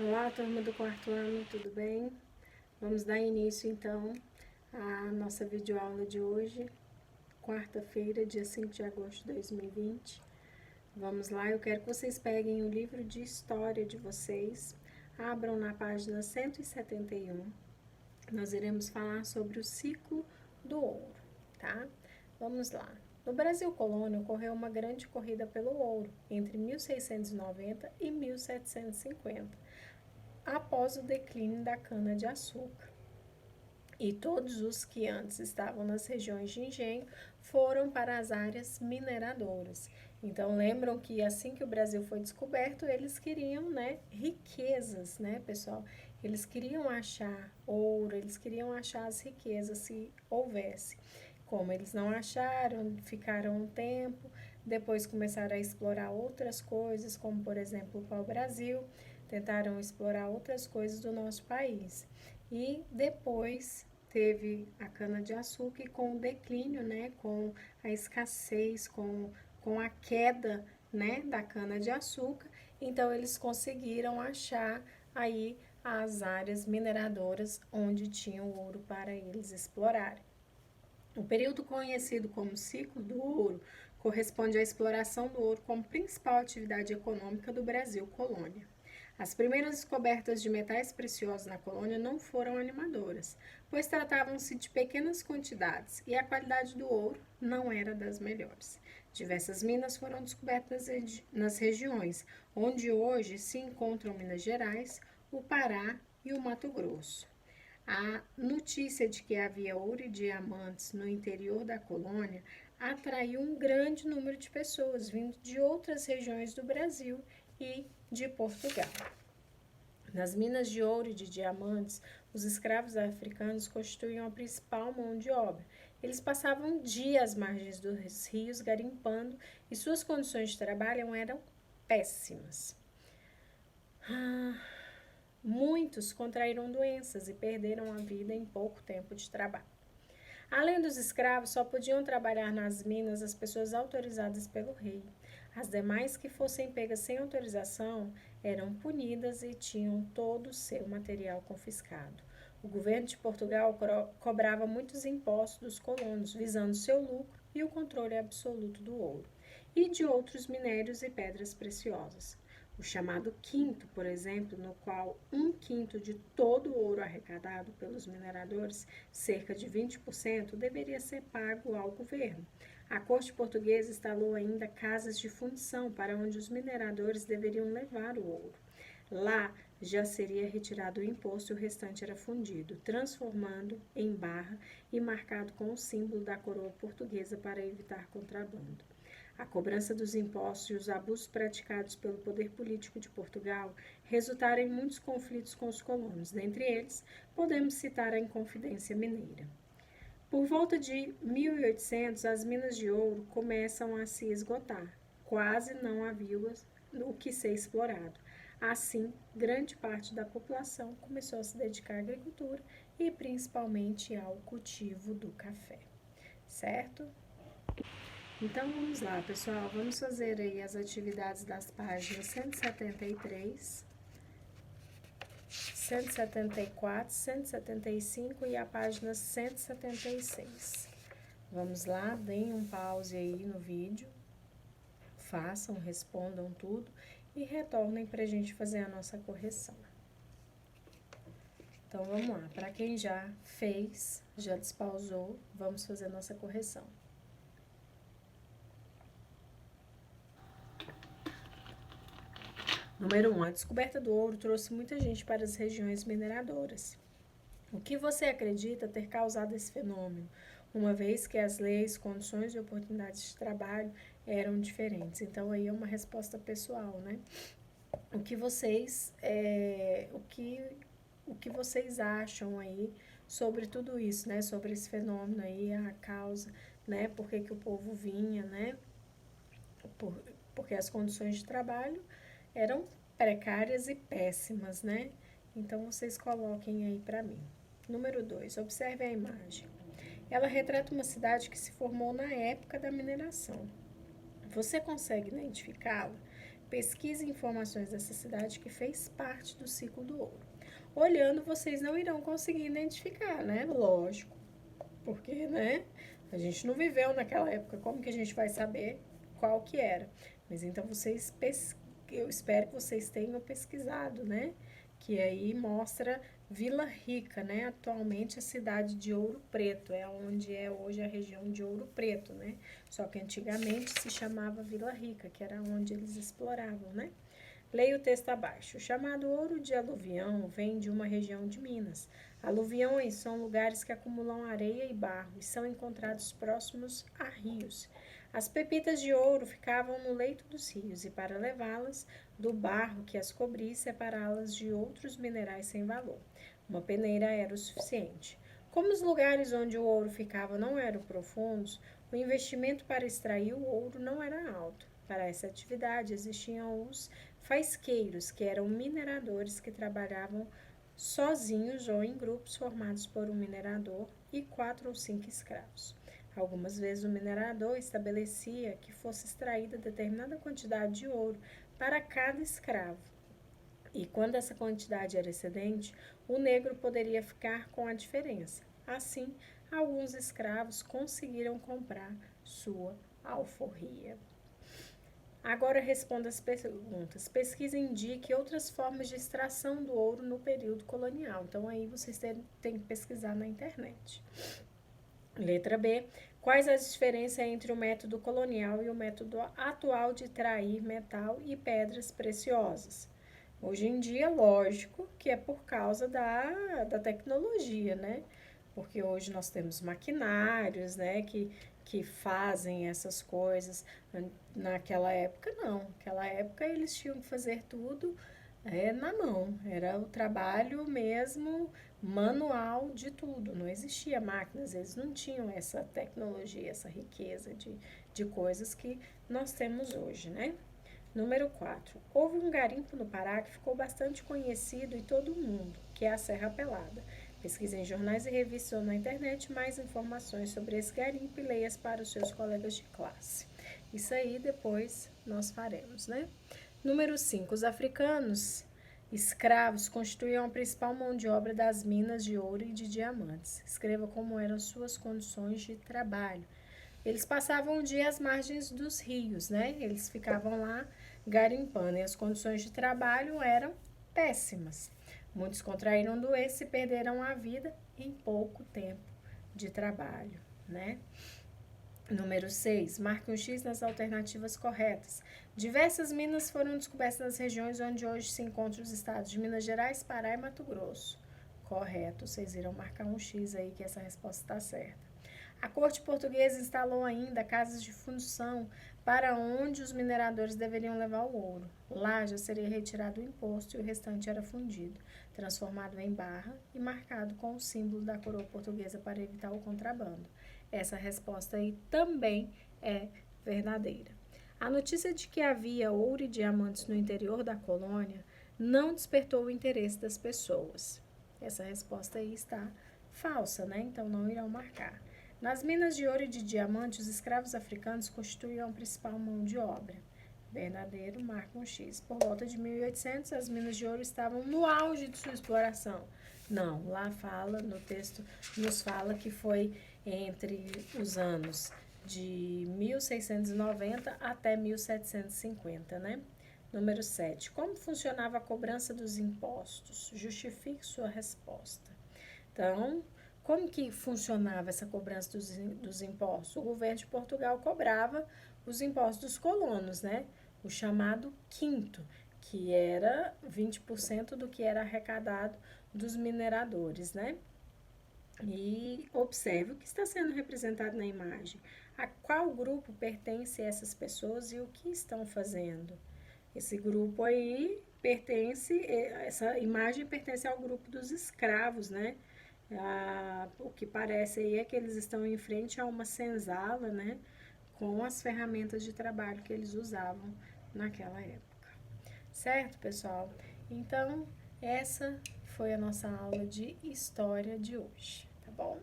Olá, turma do quarto ano, tudo bem? Vamos dar início então à nossa videoaula de hoje, quarta-feira, dia 5 de agosto de 2020. Vamos lá, eu quero que vocês peguem o livro de história de vocês, abram na página 171. Nós iremos falar sobre o ciclo do ouro, tá? Vamos lá. No Brasil colônia ocorreu uma grande corrida pelo ouro entre 1690 e 1750. Após o declínio da cana-de-açúcar. E todos os que antes estavam nas regiões de engenho foram para as áreas mineradoras. Então, lembram que assim que o Brasil foi descoberto, eles queriam, riquezas, pessoal? Eles queriam achar ouro, eles queriam achar as riquezas se houvesse. Como eles não acharam, ficaram um tempo, depois começaram a explorar outras coisas, como por exemplo o pau-brasil, tentaram explorar outras coisas do nosso país. E depois teve a cana-de-açúcar e com o declínio, com a escassez, com a queda, da cana-de-açúcar, então eles conseguiram achar aí as áreas mineradoras onde tinha o ouro para eles explorarem. O período conhecido como ciclo do ouro corresponde à exploração do ouro como principal atividade econômica do Brasil colônia. As primeiras descobertas de metais preciosos na colônia não foram animadoras, pois tratavam-se de pequenas quantidades e a qualidade do ouro não era das melhores. Diversas minas foram descobertas nas regiões onde hoje se encontram Minas Gerais, o Pará e o Mato Grosso. A notícia de que havia ouro e diamantes no interior da colônia atraiu um grande número de pessoas vindo de outras regiões do Brasil e de Portugal. Nas minas de ouro e de diamantes, os escravos africanos constituíam a principal mão de obra. Eles passavam dias às margens dos rios garimpando e suas condições de trabalho eram péssimas. Muitos contraíram doenças e perderam a vida em pouco tempo de trabalho. Além dos escravos, só podiam trabalhar nas minas as pessoas autorizadas pelo rei. As demais que fossem pegas sem autorização eram punidas e tinham todo o seu material confiscado. O governo de Portugal cobrava muitos impostos dos colonos, visando seu lucro e o controle absoluto do ouro e de outros minérios e pedras preciosas. O chamado quinto, por exemplo, no qual 1/5 de todo o ouro arrecadado pelos mineradores, cerca de 20%, deveria ser pago ao governo. A corte portuguesa instalou ainda casas de fundição para onde os mineradores deveriam levar o ouro. Lá já seria retirado o imposto e o restante era fundido, transformando em barra e marcado com o símbolo da coroa portuguesa para evitar contrabando. A cobrança dos impostos e os abusos praticados pelo poder político de Portugal resultaram em muitos conflitos com os colonos. Dentre eles, podemos citar a Inconfidência Mineira. Por volta de 1800, as minas de ouro começam a se esgotar. Quase não havia o que ser explorado. Assim, grande parte da população começou a se dedicar à agricultura e principalmente ao cultivo do café. Certo? Então, vamos lá, pessoal. Vamos fazer aí as atividades das páginas 173, 174, 175 e a página 176. Vamos lá, deem um pause aí no vídeo, façam, respondam tudo e retornem para a gente fazer a nossa correção. Então, vamos lá. Para quem já fez, já despausou, vamos fazer a nossa correção. Número 1. A descoberta do ouro trouxe muita gente para as regiões mineradoras. O que você acredita ter causado esse fenômeno, uma vez que as leis, condições e oportunidades de trabalho eram diferentes? Então, aí é uma resposta pessoal, O que vocês, o que vocês acham aí sobre tudo isso, Sobre esse fenômeno aí, a causa, Por que o povo vinha, Porque as condições de trabalho eram precárias e péssimas, Então, vocês coloquem aí para mim. Número 2, observe a imagem. Ela retrata uma cidade que se formou na época da mineração. Você consegue identificá-la? Pesquise informações dessa cidade que fez parte do ciclo do ouro. Olhando, vocês não irão conseguir identificar, né? Lógico, porque, né? A gente não viveu naquela época, como que a gente vai saber qual que era? Mas então eu espero que vocês tenham pesquisado, né? Que aí mostra Vila Rica, né? Atualmente a cidade de Ouro Preto, é onde é hoje a região de Ouro Preto, né? Só que antigamente se chamava Vila Rica, que era onde eles exploravam, né? Leia o texto abaixo. O chamado ouro de aluvião vem de uma região de Minas. Aluviões são lugares que acumulam areia e barro e são encontrados próximos a rios. As pepitas de ouro ficavam no leito dos rios e, para levá-las do barro que as cobria, separá-las de outros minerais sem valor. Uma peneira era o suficiente. Como os lugares onde o ouro ficava não eram profundos, o investimento para extrair o ouro não era alto. Para essa atividade existiam os faisqueiros, que eram mineradores que trabalhavam sozinhos ou em grupos formados por um minerador e 4 ou 5 escravos. Algumas vezes o minerador estabelecia que fosse extraída determinada quantidade de ouro para cada escravo. E quando essa quantidade era excedente, o negro poderia ficar com a diferença. Assim, alguns escravos conseguiram comprar sua alforria. Agora responda as perguntas. Pesquisa indique outras formas de extração do ouro no período colonial. Então, aí vocês têm que pesquisar na internet. Letra B. Quais as diferenças entre o método colonial e o método atual de extrair metal e pedras preciosas? Hoje em dia, lógico que é por causa da tecnologia, né? Porque hoje nós temos maquinários, né, que fazem essas coisas. Naquela época, não. Naquela época, eles tinham que fazer tudo na mão. Era o trabalho mesmo manual de tudo. Não existia máquinas, eles não tinham essa tecnologia, essa riqueza de coisas que nós temos hoje, né? Número 4. Houve um garimpo no Pará que ficou bastante conhecido em todo o mundo, que é a Serra Pelada. Pesquise em jornais e revistas ou na internet mais informações sobre esse garimpo e leia para os seus colegas de classe. Isso aí depois nós faremos, né? Número 5. Os africanos escravos constituíam a principal mão de obra das minas de ouro e de diamantes. Escreva como eram suas condições de trabalho. Eles passavam o dia às margens dos rios, né? Eles ficavam lá garimpando e as condições de trabalho eram péssimas. Muitos contraíram doença e perderam a vida em pouco tempo de trabalho, né? Número 6. Marque um X nas alternativas corretas. Diversas minas foram descobertas nas regiões onde hoje se encontram os estados de Minas Gerais, Pará e Mato Grosso. Correto. Vocês irão marcar um X aí que essa resposta está certa. A corte portuguesa instalou ainda casas de fundição para onde os mineradores deveriam levar o ouro. Lá já seria retirado o imposto e o restante era fundido, transformado em barra e marcado com o símbolo da coroa portuguesa para evitar o contrabando. Essa resposta aí também é verdadeira. A notícia de que havia ouro e diamantes no interior da colônia não despertou o interesse das pessoas. Essa resposta aí está falsa, né? Então não irão marcar. Nas minas de ouro e de diamante, os escravos africanos constituíam a principal mão de obra. Verdadeiro, marca um X. Por volta de 1800, as minas de ouro estavam no auge de sua exploração. Não, lá fala, no texto nos fala que foi entre os anos de 1690 até 1750, né? Número 7. Como funcionava a cobrança dos impostos? Justifique sua resposta. Então, como que funcionava essa cobrança dos impostos? O governo de Portugal cobrava os impostos dos colonos, né? O chamado quinto, que era 20% do que era arrecadado dos mineradores, né? E observe o que está sendo representado na imagem. A qual grupo pertence essas pessoas e o que estão fazendo? Esse grupo aí essa imagem pertence ao grupo dos escravos, né? O que parece aí é que eles estão em frente a uma senzala, né? Com as ferramentas de trabalho que eles usavam naquela época. Certo, pessoal? Então, essa foi a nossa aula de história de hoje, tá bom?